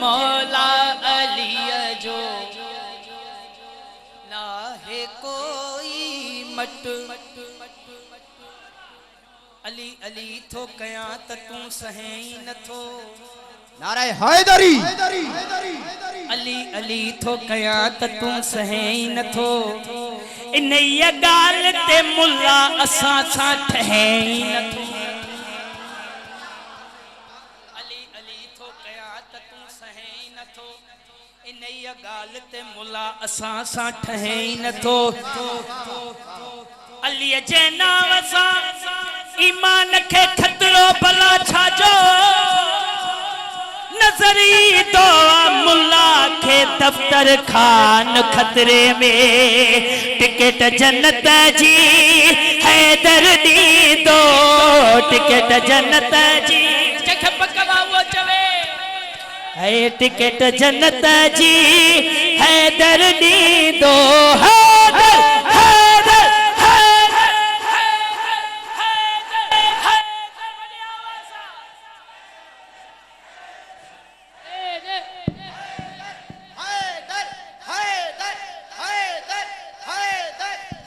मौला अली जो ना है कोई मट अली अली थो कया त तू सहे न थो नारे हैदरी अली अली थो कया त तू सहे न थो इन ये गाल ते मुल्ला असा सा ठहे न थो अली अली थो कया त तू सहे न थो इन ये गाल ते मुल्ला असा सा ठहे न थो अली जे नाम सा ईमान के खतरो भला छाजो नजरी तो मुल्ला के दफ्तर खान खतरे में टिकट जन्नत जी हैदर दी दो टिकट जन्नत जी चख पकवा वो चवे है टिकट जन्नत जी हैदर दी दो हैदर हैदर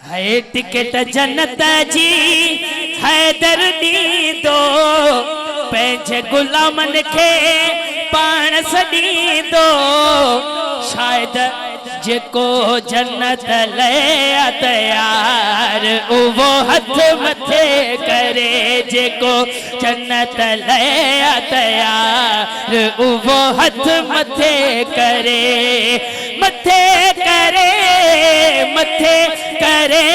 है टिकट जन्नत जी हैदर दी दो पंहिंजे गुलामन के पाण सदी दो शायद जेको जन्नत ले तैयार वो हथ मथे करे जेको जन्नत ले तैयार वो हथ मथे करे मथे करे मथे करे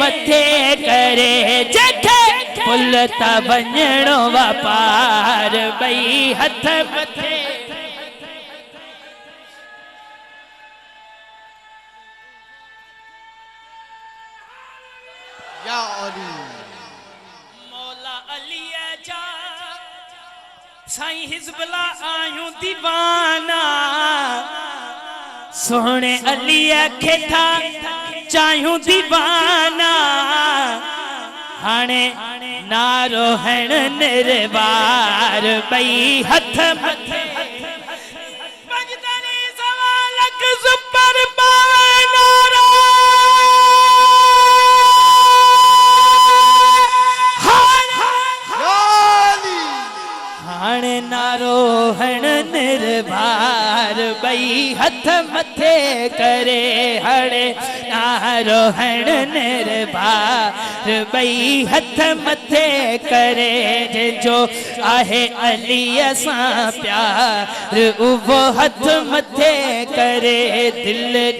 मथे करे जेके पुल ता वञणो वापार बई हथ मथे या अली मौला अली जा साईं हिजबुल्ला आयूं दीवाना सोहणे अली खे था चायूं दीवाना हाणे नारो हण निर्वार बई हथ मथे पंजतनी सवालक सुपर पावे नारा हाणे नारो हण निर्वार बई हथ मथे करे हाणे नारो हण निर्वार बई हथ मथे करे जो आहे अली सां प्यार वो हथ मथे करे दिल